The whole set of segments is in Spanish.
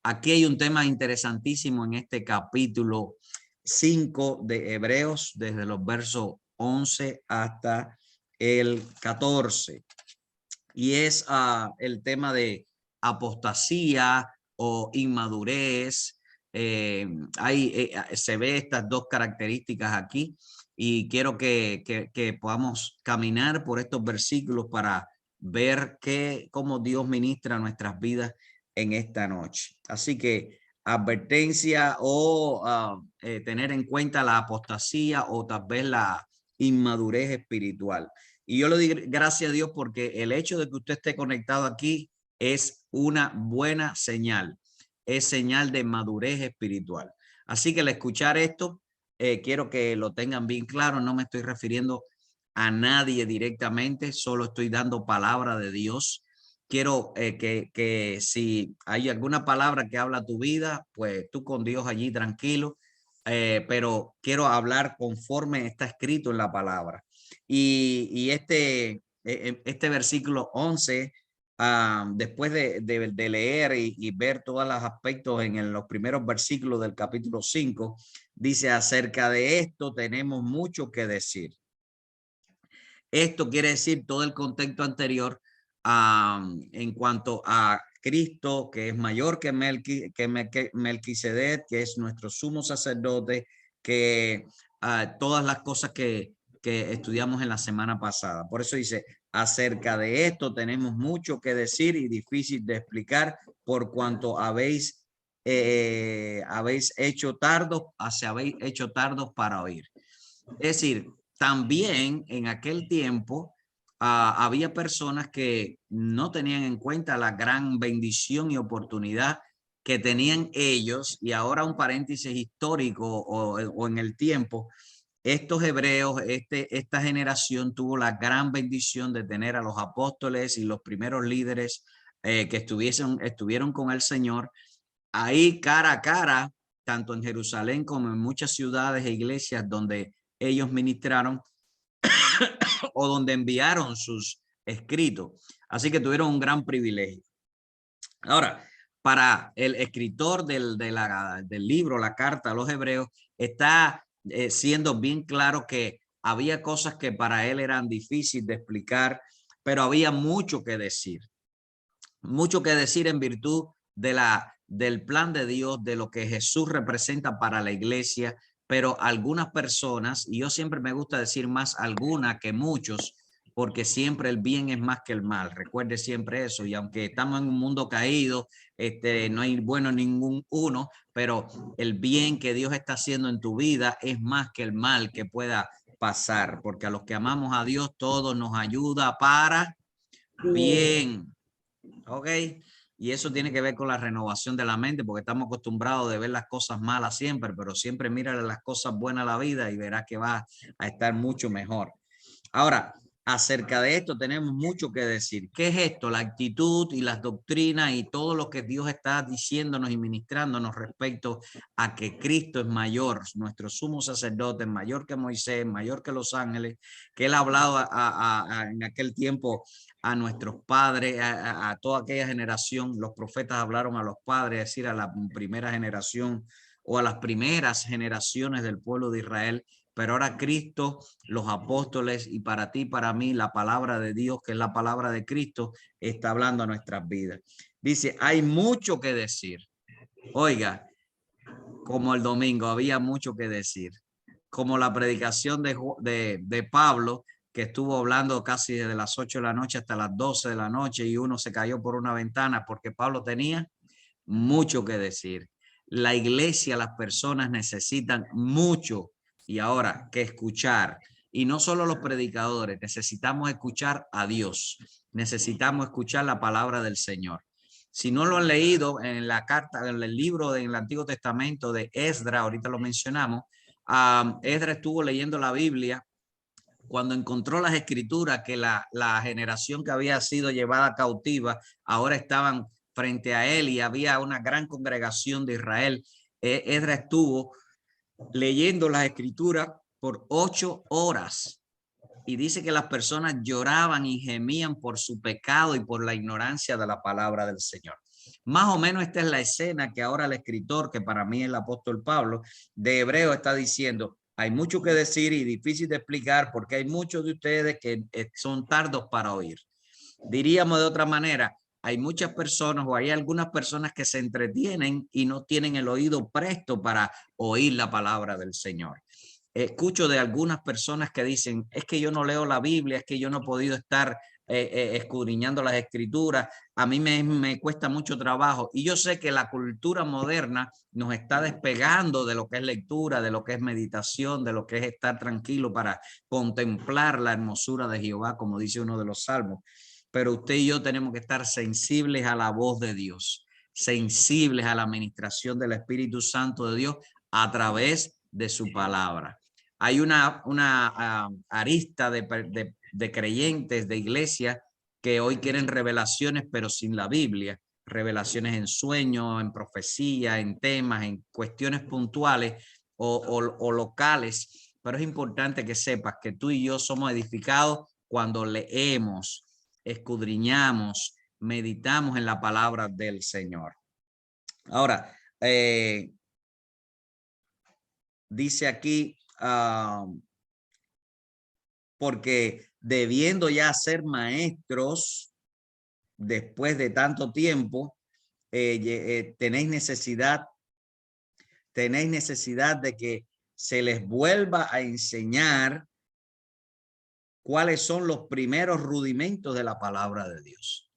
aquí hay un tema interesantísimo en este capítulo 5 de Hebreos, desde los versos 11 hasta el 14. Y es el tema de apostasía o inmadurez. Se ve estas dos características aquí y quiero que podamos caminar por estos versículos para ver cómo Dios ministra nuestras vidas en esta noche. Así que advertencia o tener en cuenta la apostasía o tal vez la inmadurez espiritual. Y yo le doy gracias a Dios porque el hecho de que usted esté conectado aquí es una buena señal, es señal de madurez espiritual. Así que al escuchar esto, quiero que lo tengan bien claro, no me estoy refiriendo a nadie directamente, solo estoy dando palabra de Dios. Quiero que si hay alguna palabra que habla tu vida, pues tú con Dios allí tranquilo, pero quiero hablar conforme está escrito en la palabra. Y este versículo 11, después de leer y ver todos los aspectos en los primeros versículos del capítulo 5, dice: acerca de esto tenemos mucho que decir. Esto quiere decir todo el contexto anterior en cuanto a Cristo, que es mayor que Melquisedec, que es nuestro sumo sacerdote, que todas las cosas que estudiamos en la semana pasada. Por eso dice: acerca de esto tenemos mucho que decir y difícil de explicar, por cuanto habéis hecho tardos para oír. Es decir, también en aquel tiempo había personas que no tenían en cuenta la gran bendición y oportunidad que tenían ellos. Y ahora un paréntesis histórico o en el tiempo, estos hebreos, esta generación tuvo la gran bendición de tener a los apóstoles y los primeros líderes que estuvieron con el Señor ahí cara a cara, tanto en Jerusalén como en muchas ciudades e iglesias donde ellos ministraron o donde enviaron sus escritos. Así que tuvieron un gran privilegio. Ahora, para el escritor del libro, la carta a los hebreos, está siendo bien claro que había cosas que para él eran difíciles de explicar, pero había mucho que decir. Mucho que decir en virtud del plan de Dios, de lo que Jesús representa para la iglesia, pero algunas personas, y yo siempre me gusta decir más alguna que muchos, porque siempre el bien es más que el mal. Recuerde siempre eso. Y aunque estamos en un mundo caído, no hay bueno ningún uno, pero el bien que Dios está haciendo en tu vida es más que el mal que pueda pasar, porque a los que amamos a Dios todo nos ayuda para bien. Ok, y eso tiene que ver con la renovación de la mente, porque estamos acostumbrados de ver las cosas malas siempre, pero siempre mira las cosas buenas a la vida y verás que va a estar mucho mejor. Ahora, acerca de esto tenemos mucho que decir. ¿Qué es esto? La actitud y las doctrinas y todo lo que Dios está diciéndonos y ministrándonos respecto a que Cristo es mayor, nuestro sumo sacerdote, mayor que Moisés, mayor que los ángeles, que él ha hablado en aquel tiempo a nuestros padres, a toda aquella generación. Los profetas hablaron a los padres, es decir, a la primera generación o a las primeras generaciones del pueblo de Israel. Pero ahora Cristo, los apóstoles y para ti, para mí, la palabra de Dios, que es la palabra de Cristo, está hablando a nuestras vidas. Dice, hay mucho que decir. Oiga, como el domingo había mucho que decir. Como la predicación de Pablo, que estuvo hablando casi desde las 8 de la noche hasta las 12 de la noche y uno se cayó por una ventana porque Pablo tenía mucho que decir. La iglesia, las personas necesitan mucho y ahora que escuchar. Y no solo los predicadores, necesitamos escuchar a Dios. Necesitamos escuchar la palabra del Señor. Si no lo han leído en la carta, en el libro del Antiguo Testamento de Esdras, ahorita lo mencionamos, Esdras estuvo leyendo la Biblia cuando encontró las escrituras que la generación que había sido llevada cautiva ahora estaban frente a él y había una gran congregación de Israel. Esdras estuvo leyendo las escrituras por 8 horas. y dice que las personas lloraban y gemían por su pecado y por la ignorancia de la palabra del Señor. Más o menos esta es la escena que ahora el escritor, que para mí es el apóstol Pablo, de Hebreo, está diciendo. Hay mucho que decir y difícil de explicar porque hay muchos de ustedes que son tardos para oír. Diríamos de otra manera, hay muchas personas o hay algunas personas que se entretienen y no tienen el oído presto para oír la palabra del Señor. Escucho de algunas personas que dicen, es que yo no leo la Biblia, es que yo no he podido estar escudriñando las escrituras, a mí me cuesta mucho trabajo. Y yo sé que la cultura moderna nos está despegando de lo que es lectura, de lo que es meditación, de lo que es estar tranquilo para contemplar la hermosura de Jehová, como dice uno de los salmos. Pero usted y yo tenemos que estar sensibles a la voz de Dios, sensibles a la administración del Espíritu Santo de Dios a través de su palabra. Hay una arista de creyentes de iglesia que hoy quieren revelaciones, pero sin la Biblia, revelaciones en sueños, en profecía, en temas, en cuestiones puntuales o locales. Pero es importante que sepas que tú y yo somos edificados cuando leemos, escudriñamos, meditamos en la palabra del Señor. Ahora, dice aquí, porque debiendo ya ser maestros después de tanto tiempo, tenéis necesidad de que se les vuelva a enseñar cuáles son los primeros rudimentos de la palabra de Dios.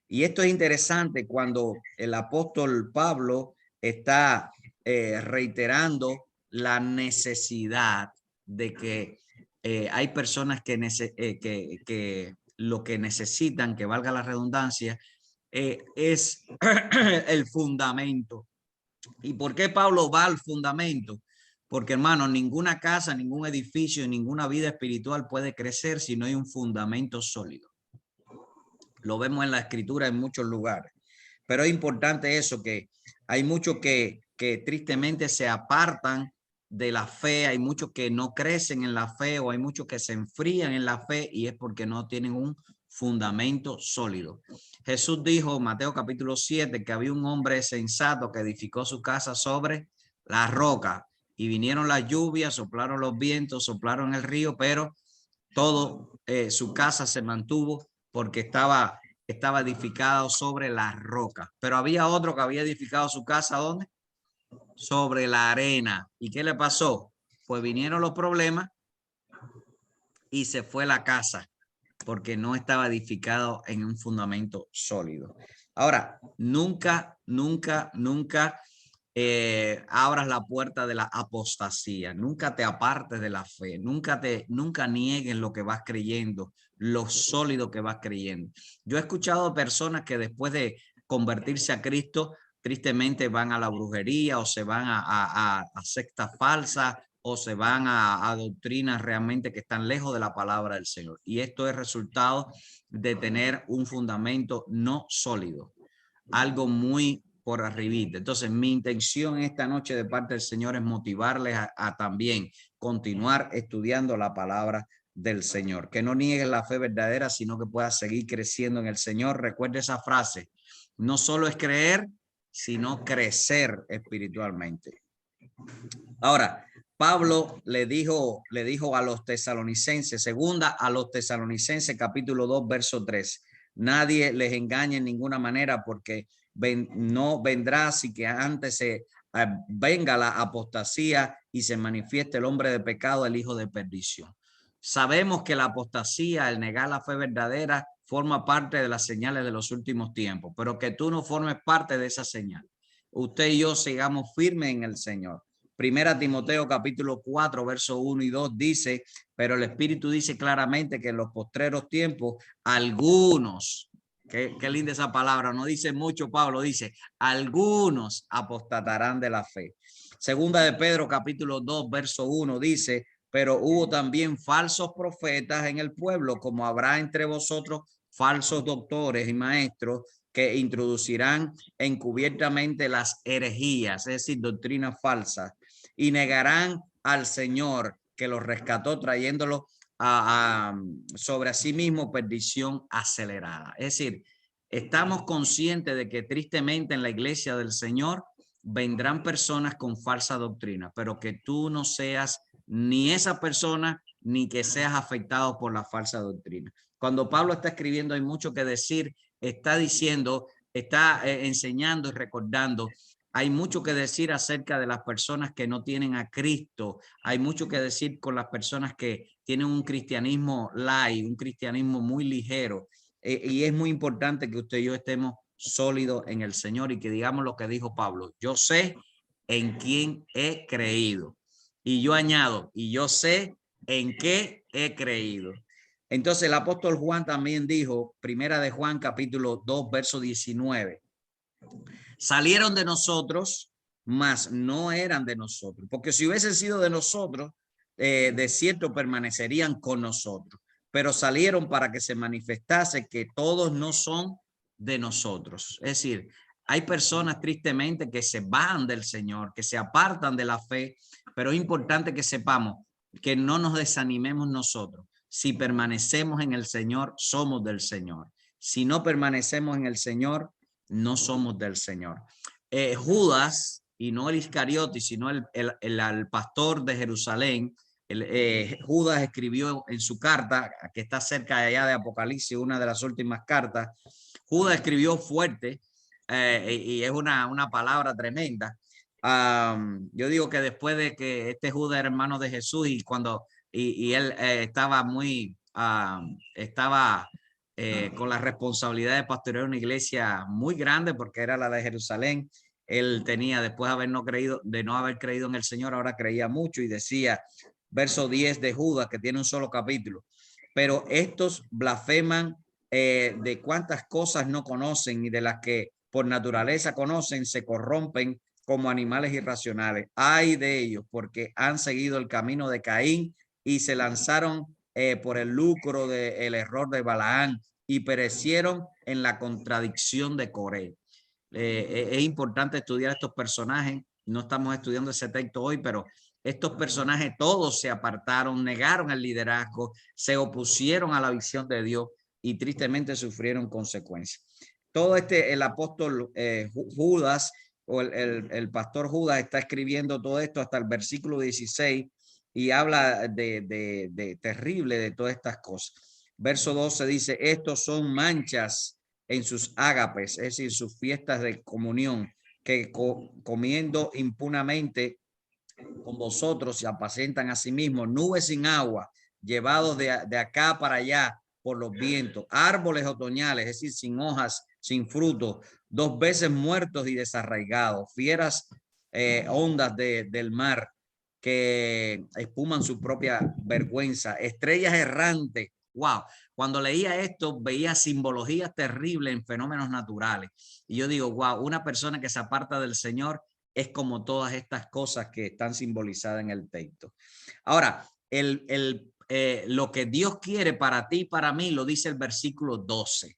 Y esto es interesante cuando el apóstol Pablo está reiterando la necesidad de que hay personas que lo que necesitan, que valga la redundancia, es el fundamento. ¿Y por qué Pablo va al fundamento? Porque, hermano, ninguna casa, ningún edificio, ninguna vida espiritual puede crecer si no hay un fundamento sólido. Lo vemos en la escritura en muchos lugares. Pero es importante eso, que hay muchos que tristemente se apartan de la fe, hay muchos que no crecen en la fe o hay muchos que se enfrían en la fe y es porque no tienen un fundamento sólido. Jesús dijo en Mateo capítulo 7 que había un hombre sensato que edificó su casa sobre la roca y vinieron las lluvias, soplaron los vientos, soplaron el río, pero todo su casa se mantuvo porque estaba edificado sobre la roca. Pero había otro que había edificado su casa, ¿dónde? Sobre la arena. ¿Y qué le pasó? Pues vinieron los problemas y se fue la casa porque no estaba edificado en un fundamento sólido. Ahora, nunca abras la puerta de la apostasía, nunca te apartes de la fe, nunca niegues lo que vas creyendo, lo sólido que vas creyendo. Yo he escuchado personas que después de convertirse a Cristo, tristemente van a la brujería o se van a sectas falsas o se van a doctrinas realmente que están lejos de la palabra del Señor. Y esto es resultado de tener un fundamento no sólido, algo muy por arribita. Entonces, mi intención esta noche de parte del Señor es motivarles a también continuar estudiando la palabra del Señor. Que no niegues la fe verdadera, sino que puedas seguir creciendo en el Señor. Recuerde esa frase. No solo es creer, sino crecer espiritualmente. Ahora, Pablo le dijo a los tesalonicenses, segunda a los tesalonicenses, capítulo 2, verso 3. Nadie les engañe en ninguna manera porque no vendrá si que antes se venga la apostasía y se manifieste el hombre de pecado, el hijo de perdición. Sabemos que la apostasía, el negar la fe verdadera, forma parte de las señales de los últimos tiempos, pero que tú no formes parte de esa señal. Usted y yo sigamos firmes en el Señor. Primera Timoteo capítulo 4, verso 1 y 2 dice, pero el Espíritu dice claramente que en los postreros tiempos algunos, qué linda esa palabra, no dice mucho Pablo, dice, algunos apostatarán de la fe. Segunda de Pedro capítulo 2, verso 1 dice, pero hubo también falsos profetas en el pueblo, como habrá entre vosotros falsos doctores y maestros que introducirán encubiertamente las herejías, es decir, doctrinas falsas, y negarán al Señor que los rescató trayéndolo sobre sí mismo perdición acelerada. Es decir, estamos conscientes de que tristemente en la iglesia del Señor vendrán personas con falsa doctrina, pero que tú no seas ni esa persona ni que seas afectado por la falsa doctrina. Cuando Pablo está escribiendo hay mucho que decir, está diciendo, está enseñando y recordando. Hay mucho que decir acerca de las personas que no tienen a Cristo. Hay mucho que decir con las personas que tienen un cristianismo light, un cristianismo muy ligero. Y es muy importante que usted y yo estemos sólidos en el Señor y que digamos lo que dijo Pablo. Yo sé en quién he creído. Y yo añado, y yo sé en qué he creído. Entonces el apóstol Juan también dijo, primera de Juan capítulo 2, verso 19. Salieron de nosotros, mas no eran de nosotros. Porque si hubiesen sido de nosotros, de cierto permanecerían con nosotros. Pero salieron para que se manifestase que todos no son de nosotros. Es decir, hay personas tristemente que se van del Señor, que se apartan de la fe, pero es importante que sepamos que no nos desanimemos nosotros. Si permanecemos en el Señor, somos del Señor. Si no permanecemos en el Señor, no somos del Señor. Judas, y no el Iscariote, sino el pastor de Jerusalén, Judas escribió en su carta, que está cerca de allá de Apocalipsis, una de las últimas cartas. Judas escribió fuerte, y es una palabra tremenda. Yo digo que después de que este Judas era hermano de Jesús y cuando y él estaba muy estaba con la responsabilidad de pastorear una iglesia muy grande porque era la de Jerusalén. Él tenía, después de no haber creído en el Señor, ahora creía mucho y decía, verso 10 de Judas, que tiene un solo capítulo, pero estos blasfeman de cuántas cosas no conocen y de las que por naturaleza conocen, se corrompen como animales irracionales. Ay de ellos, porque han seguido el camino de Caín y se lanzaron por el lucro del error de Balaán y perecieron en la contradicción de Coré. Es importante estudiar estos personajes. No estamos estudiando ese texto hoy, pero estos personajes todos se apartaron, negaron el liderazgo, se opusieron a la visión de Dios y tristemente sufrieron consecuencias. Todo el apóstol Judas o el pastor Judas está escribiendo todo esto hasta el versículo 16 y habla de terrible de todas estas cosas. Verso 12 dice, estos son manchas en sus ágapes, es decir, sus fiestas de comunión, que comiendo impunamente con vosotros se apacentan a sí mismos, nubes sin agua, llevados de acá para allá por los vientos, árboles otoñales, es decir, sin hojas, sin fruto, 2 veces muertos y desarraigados, fieras ondas del mar que espuman su propia vergüenza, estrellas errantes. Wow, cuando leía esto veía simbologías terribles en fenómenos naturales y yo digo, wow, una persona que se aparta del Señor es como todas estas cosas que están simbolizadas en el texto. Ahora, lo que Dios quiere para ti y para mí lo dice el versículo 12.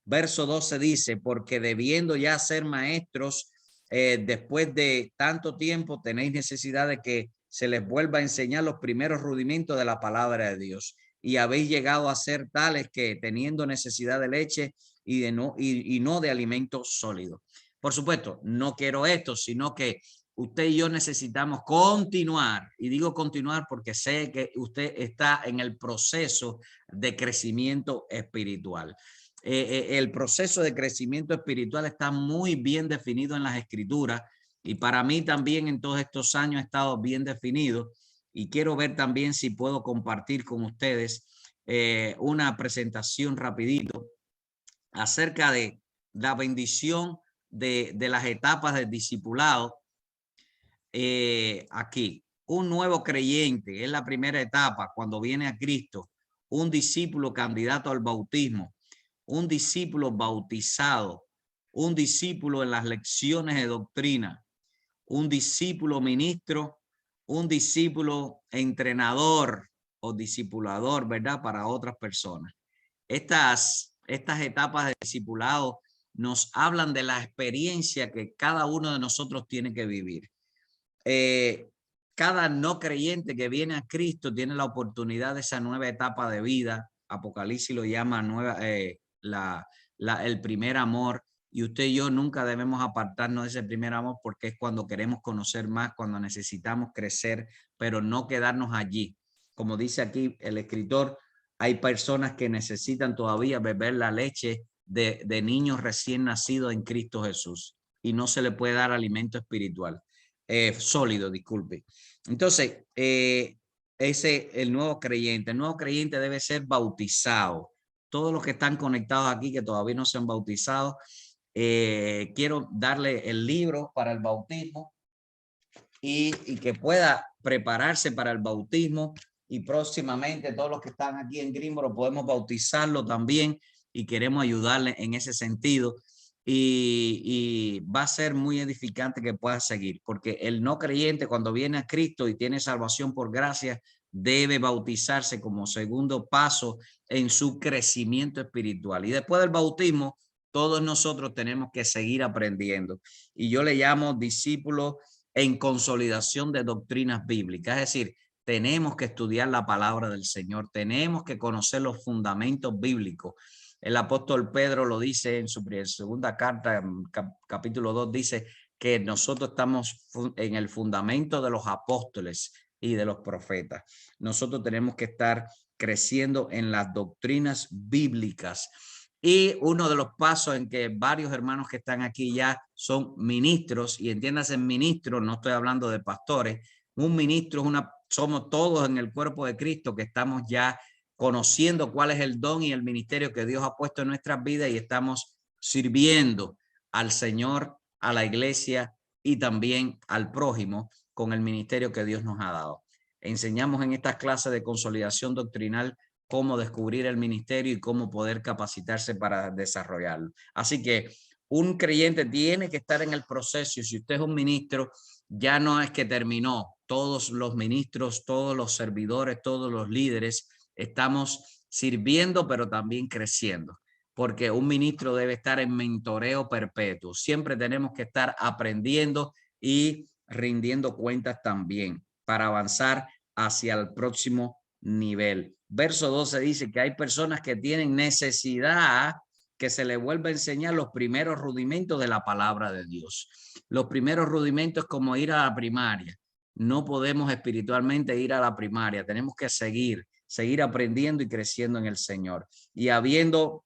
Verso 12 dice, porque debiendo ya ser maestros, después de tanto tiempo tenéis necesidad de que se les vuelva a enseñar los primeros rudimentos de la palabra de Dios. Y habéis llegado a ser tales que teniendo necesidad de leche y no de alimento sólido. Por supuesto, no quiero esto, sino que usted y yo necesitamos continuar, y digo continuar porque sé que usted está en el proceso de crecimiento espiritual. El proceso de crecimiento espiritual está muy bien definido en las escrituras y para mí también en todos estos años ha estado bien definido y quiero ver también si puedo compartir con ustedes una presentación rapidito acerca de la bendición de las etapas del discipulado. Aquí, un nuevo creyente es la primera etapa cuando viene a Cristo, un discípulo candidato al bautismo, un discípulo bautizado, un discípulo en las lecciones de doctrina, un discípulo ministro, un discípulo entrenador o discipulador, ¿verdad? Para otras personas. Estas etapas de discipulado nos hablan de la experiencia que cada uno de nosotros tiene que vivir. cada no creyente que viene a Cristo tiene la oportunidad de esa nueva etapa de vida. Apocalipsis lo llama el primer amor. Y usted y yo nunca debemos apartarnos de ese primer amor, porque es cuando queremos conocer más, cuando necesitamos crecer, pero no quedarnos allí. Como dice aquí el escritor, hay personas que necesitan todavía beber la leche de niños recién nacidos en Cristo Jesús, y no se le puede dar alimento espiritual, sólido, disculpe. Entonces, el nuevo creyente debe ser bautizado. Todos los que están conectados aquí que todavía no se han bautizado, quiero darle el libro para el bautismo y que pueda prepararse para el bautismo, y próximamente todos los que están aquí en Greensboro podemos bautizarlo también, y queremos ayudarle en ese sentido, y va a ser muy edificante que pueda seguir, porque el no creyente cuando viene a Cristo y tiene salvación por gracia debe bautizarse como segundo paso en su crecimiento espiritual, y después del bautismo todos nosotros tenemos que seguir aprendiendo, y yo le llamo discípulo en consolidación de doctrinas bíblicas. Es decir, tenemos que estudiar la palabra del Señor, tenemos que conocer los fundamentos bíblicos. El apóstol Pedro lo dice en su segunda carta, capítulo 2, dice que nosotros estamos en el fundamento de los apóstoles y de los profetas. Nosotros tenemos que estar creciendo en las doctrinas bíblicas. Y uno de los pasos en que varios hermanos que están aquí ya son ministros, y entiéndase ministros, no estoy hablando de pastores. Un ministro es somos todos en el cuerpo de Cristo que estamos ya conociendo cuál es el don y el ministerio que Dios ha puesto en nuestras vidas, y estamos sirviendo al Señor, a la iglesia y también al prójimo con el ministerio que Dios nos ha dado. Enseñamos en estas clases de consolidación doctrinal cómo descubrir el ministerio y cómo poder capacitarse para desarrollarlo. Así que un creyente tiene que estar en el proceso, y si usted es un ministro, ya no es que terminó. Todos los ministros, todos los servidores, todos los líderes estamos sirviendo, pero también creciendo, porque un ministro debe estar en mentoreo perpetuo. Siempre tenemos que estar aprendiendo y rindiendo cuentas también para avanzar hacia el próximo nivel. Verso 12 dice que hay personas que tienen necesidad que se les vuelva a enseñar los primeros rudimentos de la palabra de Dios. Los primeros rudimentos es como ir a la primaria. No podemos espiritualmente ir a la primaria. Tenemos que seguir aprendiendo y creciendo en el Señor. Y habiendo,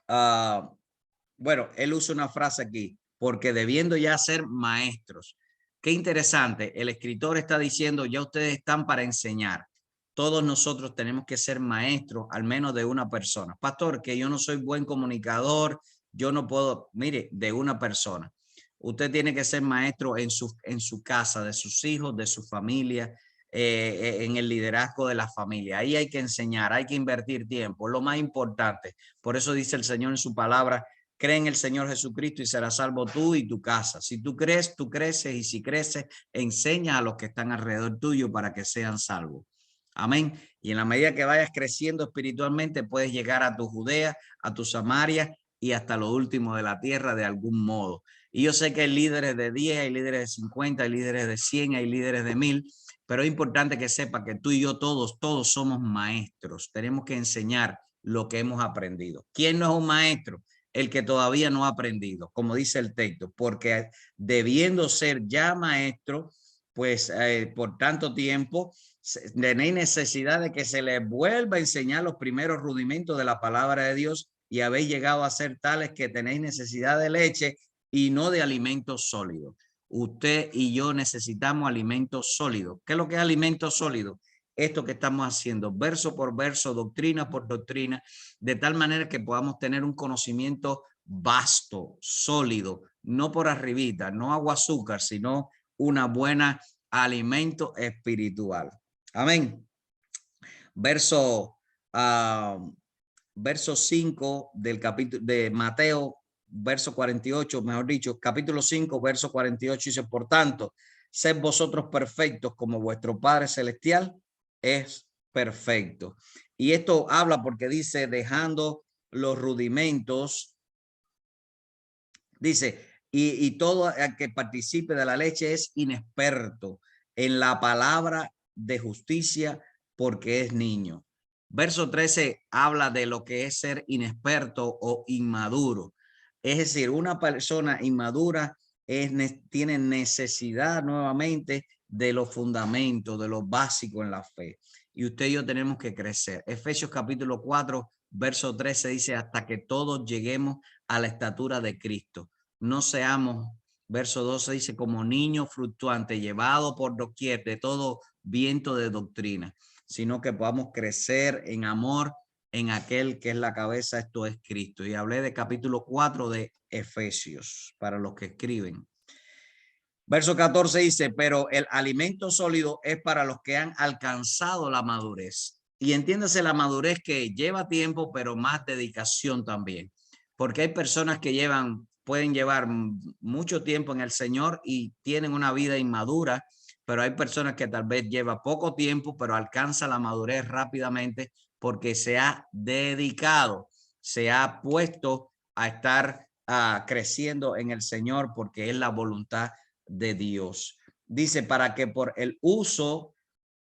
bueno, él usa una frase aquí, porque debiendo ya ser maestros. Qué interesante. El escritor está diciendo, ya ustedes están para enseñar. Todos nosotros tenemos que ser maestros, al menos de una persona. Pastor, que yo no soy buen comunicador, yo no puedo, mire, de una persona. Usted tiene que ser maestro en su casa, de sus hijos, de su familia, en el liderazgo de la familia. Ahí hay que enseñar, hay que invertir tiempo, lo más importante. Por eso dice el Señor en su palabra, cree en el Señor Jesucristo y serás salvo tú y tu casa. Si tú crees, tú creces, y si creces, enseña a los que están alrededor tuyo para que sean salvos. Amén. Y en la medida que vayas creciendo espiritualmente, puedes llegar a tu Judea, a tu Samaria y hasta lo último de la tierra de algún modo. Y yo sé que hay líderes de 10, hay líderes de 50, hay líderes de 100, hay líderes de 1000, pero es importante que sepa que tú y yo todos somos maestros. Tenemos que enseñar lo que hemos aprendido. ¿Quién no es un maestro? El que todavía no ha aprendido, como dice el texto, porque debiendo ser ya maestro, pues por tanto tiempo, tenéis necesidad de que se les vuelva a enseñar los primeros rudimentos de la palabra de Dios, y habéis llegado a ser tales que tenéis necesidad de leche y no de alimentos sólidos. Usted y yo necesitamos alimentos sólidos. ¿Qué es lo que es alimento sólido? Esto que estamos haciendo, verso por verso, doctrina por doctrina, de tal manera que podamos tener un conocimiento vasto, sólido, no por arribita, no agua azúcar, sino una buena alimento espiritual. Amén. Verso 5 del capítulo de Mateo, verso 48, mejor dicho, capítulo 5, verso 48, dice, por tanto, sed vosotros perfectos como vuestro Padre Celestial es perfecto. Y esto habla porque dice, dejando los rudimentos, dice, y todo el que participe de la leche es inexperto en la palabra de justicia, porque es niño. Verso 13 habla de lo que es ser inexperto o inmaduro. Es decir, una persona inmadura tiene necesidad nuevamente de los fundamentos, de lo básico en la fe. Y usted y yo tenemos que crecer. Efesios capítulo 4, verso 13 dice, hasta que todos lleguemos a la estatura de Cristo. No seamos, verso 12 dice, como niños fluctuantes, llevados por doquier de todo viento de doctrina, sino que podamos crecer en amor en aquel que es la cabeza, esto es Cristo. Y hablé de capítulo 4 de Efesios, para los que escriben. Verso 14 dice, pero el alimento sólido es para los que han alcanzado la madurez. Y entiéndase la madurez que lleva tiempo, pero más dedicación también. Porque hay personas que pueden llevar mucho tiempo en el Señor y tienen una vida inmadura, pero hay personas que tal vez lleva poco tiempo, pero alcanza la madurez rápidamente porque se ha dedicado, se ha puesto a estar creciendo en el Señor porque es la voluntad de Dios. Dice, para que por el uso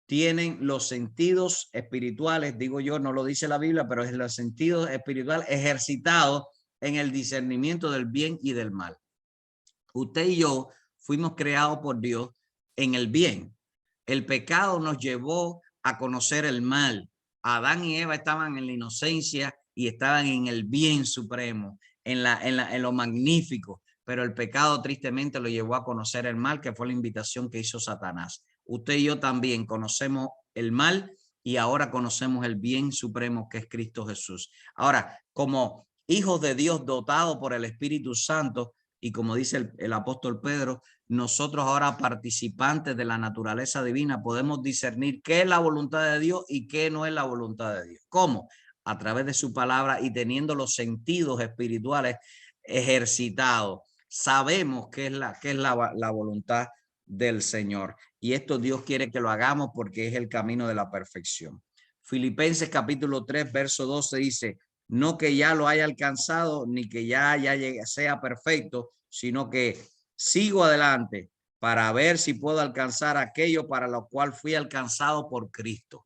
tienen los sentidos espirituales, digo yo, no lo dice la Biblia, pero es los sentidos espirituales ejercitados en el discernimiento del bien y del mal. Usted y yo fuimos creados por Dios en el bien. El pecado nos llevó a conocer el mal. Adán y Eva estaban en la inocencia y estaban en el bien supremo, en lo magnífico, pero el pecado tristemente lo llevó a conocer el mal, que fue la invitación que hizo Satanás. Usted y yo también conocemos el mal y ahora conocemos el bien supremo, que es Cristo Jesús. Ahora, como hijos de Dios dotados por el Espíritu Santo, y como dice el apóstol Pedro, nosotros ahora participantes de la naturaleza divina podemos discernir qué es la voluntad de Dios y qué no es la voluntad de Dios. ¿Cómo? A través de su palabra y teniendo los sentidos espirituales ejercitados. Sabemos qué es la voluntad del Señor. Y esto Dios quiere que lo hagamos porque es el camino de la perfección. Filipenses capítulo 3, verso 12 dice, no que ya lo haya alcanzado ni que ya sea perfecto, sino que sigo adelante para ver si puedo alcanzar aquello para lo cual fui alcanzado por Cristo.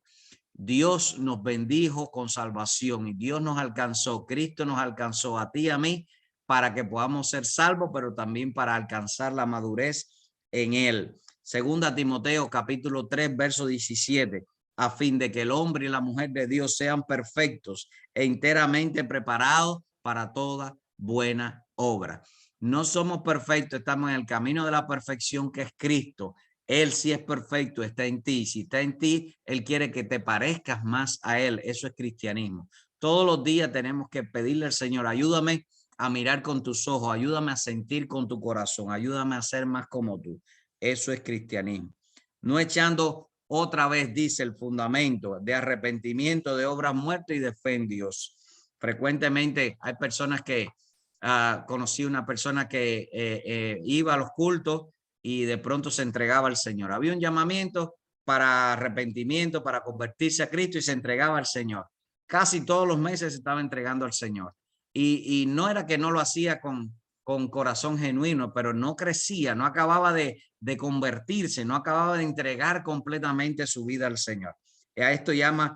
Dios nos bendijo con salvación y Dios nos alcanzó, Cristo nos alcanzó a ti y a mí para que podamos ser salvos, pero también para alcanzar la madurez en él. Segunda Timoteo capítulo 3, verso 17, a fin de que el hombre y la mujer de Dios sean perfectos e enteramente preparados para toda buena obra. No somos perfectos, estamos en el camino de la perfección que es Cristo. Él sí es perfecto, está en ti. Si está en ti, Él quiere que te parezcas más a Él. Eso es cristianismo. Todos los días tenemos que pedirle al Señor, ayúdame a mirar con tus ojos, ayúdame a sentir con tu corazón, ayúdame a ser más como tú. Eso es cristianismo. No echando otra vez, dice el fundamento de arrepentimiento, de obras muertas y de fe en Dios. Frecuentemente hay personas que, conocí una persona que iba a los cultos y de pronto se entregaba al Señor. Había un llamamiento para arrepentimiento, para convertirse a Cristo y se entregaba al Señor. Casi todos los meses se estaba entregando al Señor. Y no era que no lo hacía con corazón genuino, pero no crecía, no acababa de convertirse, no acababa de entregar completamente su vida al Señor. A esto llamar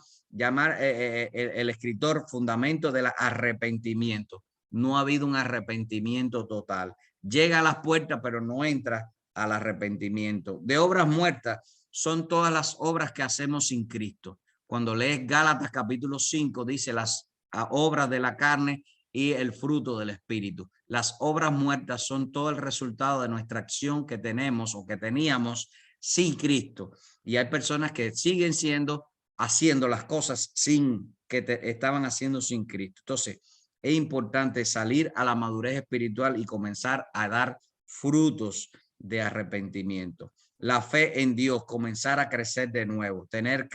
el escritor fundamento del arrepentimiento. No ha habido un arrepentimiento total. Llega a las puertas, pero no entra al arrepentimiento. De obras muertas son todas las obras que hacemos sin Cristo. Cuando lees Gálatas capítulo 5, dice las obras de la carne y el fruto del espíritu. Las obras muertas son todo el resultado de nuestra acción que tenemos o que teníamos sin Cristo. Y hay personas que siguen haciendo las cosas estaban haciendo sin Cristo. Entonces, es importante salir a la madurez espiritual y comenzar a dar frutos de arrepentimiento. La fe en Dios, comenzar a crecer de nuevo, tener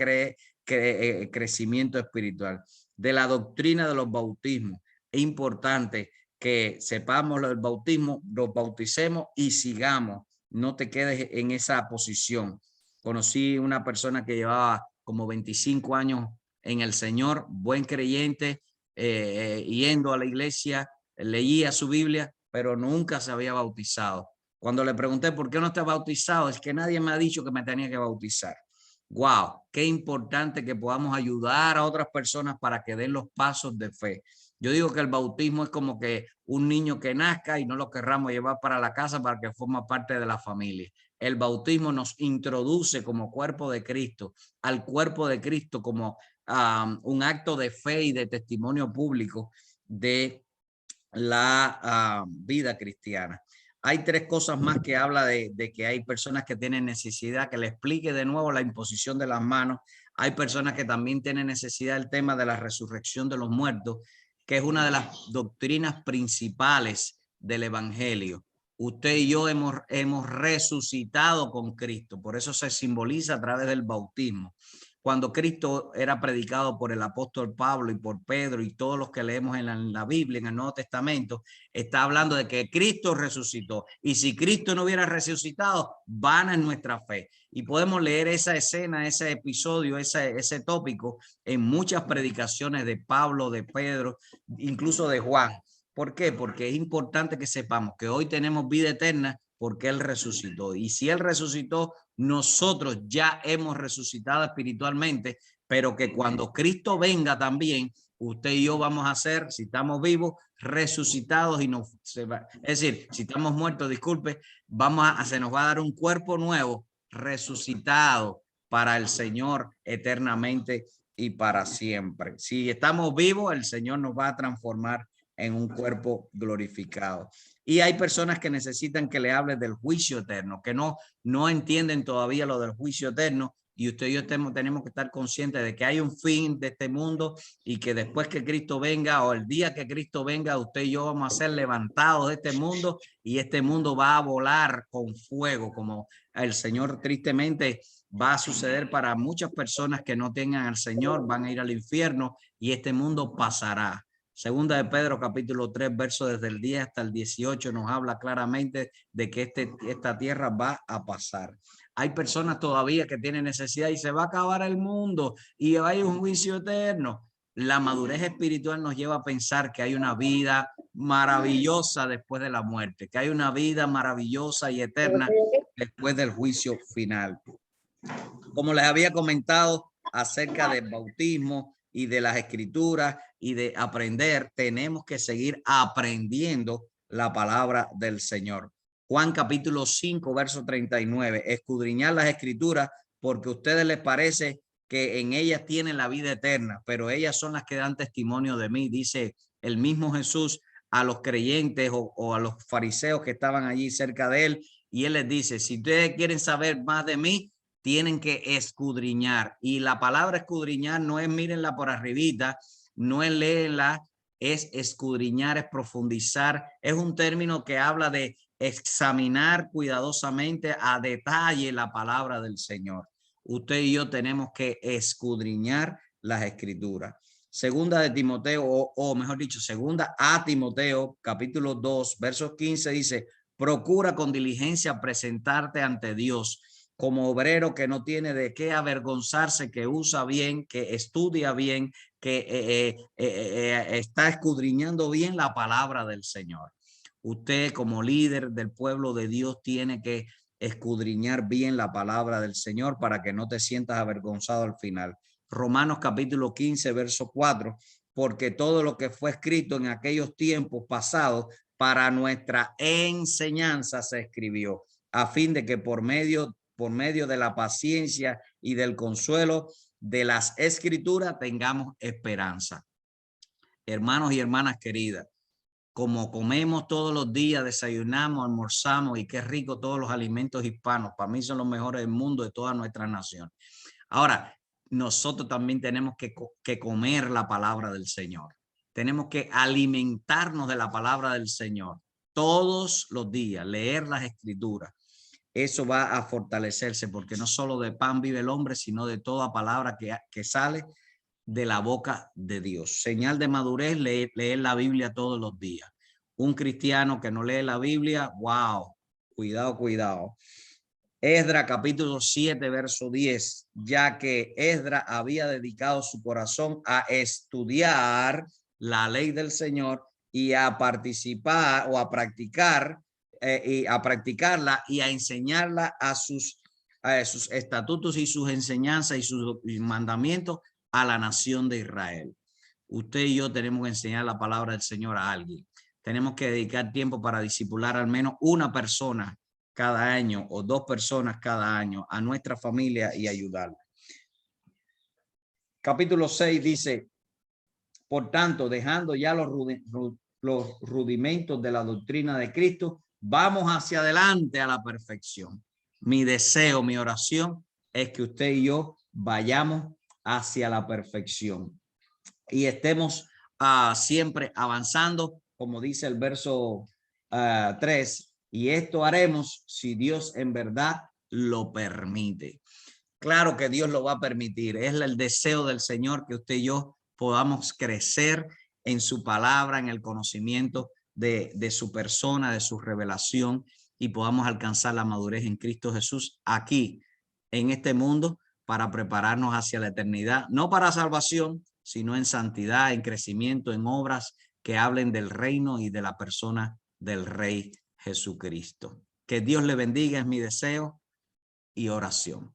crecimiento espiritual. De la doctrina de los bautismos, es importante que sepamos lo del bautismo, los bauticemos y sigamos. No te quedes en esa posición. Conocí una persona que llevaba como 25 años en el Señor, buen creyente, yendo a la iglesia, leía su Biblia, pero nunca se había bautizado. Cuando le pregunté por qué no está bautizado, es que nadie me ha dicho que me tenía que bautizar. Wow, qué importante que podamos ayudar a otras personas para que den los pasos de fe. Yo digo que el bautismo es como que un niño que nazca y no lo querramos llevar para la casa para que forma parte de la familia. El bautismo nos introduce como cuerpo de Cristo, al cuerpo de Cristo como un acto de fe y de testimonio público de la vida cristiana. Hay tres cosas más que habla de que hay personas que tienen necesidad, que le explique de nuevo la imposición de las manos. Hay personas que también tienen necesidad del tema de la resurrección de los muertos, que es una de las doctrinas principales del evangelio. Usted y yo hemos resucitado con Cristo, por eso se simboliza a través del bautismo. Cuando Cristo era predicado por el apóstol Pablo y por Pedro y todos los que leemos en la Biblia, en el Nuevo Testamento, está hablando de que Cristo resucitó. Y si Cristo no hubiera resucitado, vana es nuestra fe. Y podemos leer esa escena, ese episodio, ese tópico en muchas predicaciones de Pablo, de Pedro, incluso de Juan. ¿Por qué? Porque es importante que sepamos que hoy tenemos vida eterna porque Él resucitó. Y si Él resucitó, nosotros ya hemos resucitado espiritualmente, pero que cuando Cristo venga también, usted y yo vamos a ser, si estamos vivos, resucitados y nos se va, es decir, si estamos muertos, disculpe, se nos va a dar un cuerpo nuevo, resucitado para el Señor eternamente y para siempre. Si estamos vivos, el Señor nos va a transformar en un cuerpo glorificado. Y hay personas que necesitan que le hable del juicio eterno, que no entienden todavía lo del juicio eterno, y usted y yo tenemos que estar conscientes de que hay un fin de este mundo y que después que Cristo venga o el día que Cristo venga, usted y yo vamos a ser levantados de este mundo y este mundo va a volar con fuego, como el Señor tristemente va a suceder para muchas personas que no tengan al Señor, van a ir al infierno y este mundo pasará. Segunda de Pedro, capítulo 3, verso desde el 10 hasta el 18, nos habla claramente de que esta tierra va a pasar. Hay personas todavía que tienen necesidad y se va a acabar el mundo y hay un juicio eterno. La madurez espiritual nos lleva a pensar que hay una vida maravillosa después de la muerte, que hay una vida maravillosa y eterna después del juicio final. Como les había comentado acerca del bautismo y de las escrituras y de aprender, tenemos que seguir aprendiendo la palabra del Señor. Juan capítulo 5, verso 39, escudriñar las escrituras porque a ustedes les parece que en ellas tienen la vida eterna, pero ellas son las que dan testimonio de mí, dice el mismo Jesús a los creyentes o a los fariseos que estaban allí cerca de él, y él les dice, si ustedes quieren saber más de mí, tienen que escudriñar. Y la palabra escudriñar no es mírenla por arribita, no es leerla, es escudriñar, es profundizar. Es un término que habla de examinar cuidadosamente a detalle la palabra del Señor. Usted y yo tenemos que escudriñar las escrituras. Segunda de Timoteo, o mejor dicho, segunda a Timoteo, capítulo 2, versos 15, dice, procura con diligencia presentarte ante Dios como obrero que no tiene de qué avergonzarse, que usa bien, que estudia bien, que está escudriñando bien la palabra del Señor. Usted como líder del pueblo de Dios tiene que escudriñar bien la palabra del Señor para que no te sientas avergonzado al final. Romanos capítulo 15, verso 4, porque todo lo que fue escrito en aquellos tiempos pasados para nuestra enseñanza se escribió, a fin de que por medio de la paciencia y del consuelo de las escrituras tengamos esperanza. Hermanos y hermanas queridas, como comemos todos los días, desayunamos, almorzamos y qué rico todos los alimentos hispanos, para mí son los mejores del mundo de toda nuestra nación. Ahora, nosotros también tenemos que comer la palabra del Señor. Tenemos que alimentarnos de la palabra del Señor todos los días, leer las escrituras. Eso va a fortalecerse porque no solo de pan vive el hombre, sino de toda palabra que sale de la boca de Dios. Señal de madurez, leer la Biblia todos los días. Un cristiano que no lee la Biblia, wow, cuidado, cuidado. Esdras capítulo 7, verso 10, ya que Esdras había dedicado su corazón a estudiar la ley del Señor y a participar o a practicar y a practicarla y a enseñarla a sus estatutos y sus enseñanzas y sus mandamientos a la nación de Israel. Usted y yo tenemos que enseñar la palabra del Señor a alguien. Tenemos que dedicar tiempo para discipular al menos una persona cada año o 2 personas cada año a nuestra familia y ayudarla. Capítulo 6 dice, por tanto, dejando ya los rudimentos de la doctrina de Cristo, vamos hacia adelante a la perfección. Mi deseo, mi oración es que usted y yo vayamos hacia la perfección y estemos siempre avanzando, como dice el verso 3, y esto haremos si Dios en verdad lo permite. Claro que Dios lo va a permitir. Es el deseo del Señor que usted y yo podamos crecer en su palabra, en el conocimiento de su persona, de su revelación, y podamos alcanzar la madurez en Cristo Jesús aquí, en este mundo, para prepararnos hacia la eternidad, no para salvación, sino en santidad, en crecimiento, en obras que hablen del reino y de la persona del Rey Jesucristo. Que Dios le bendiga, es mi deseo y oración.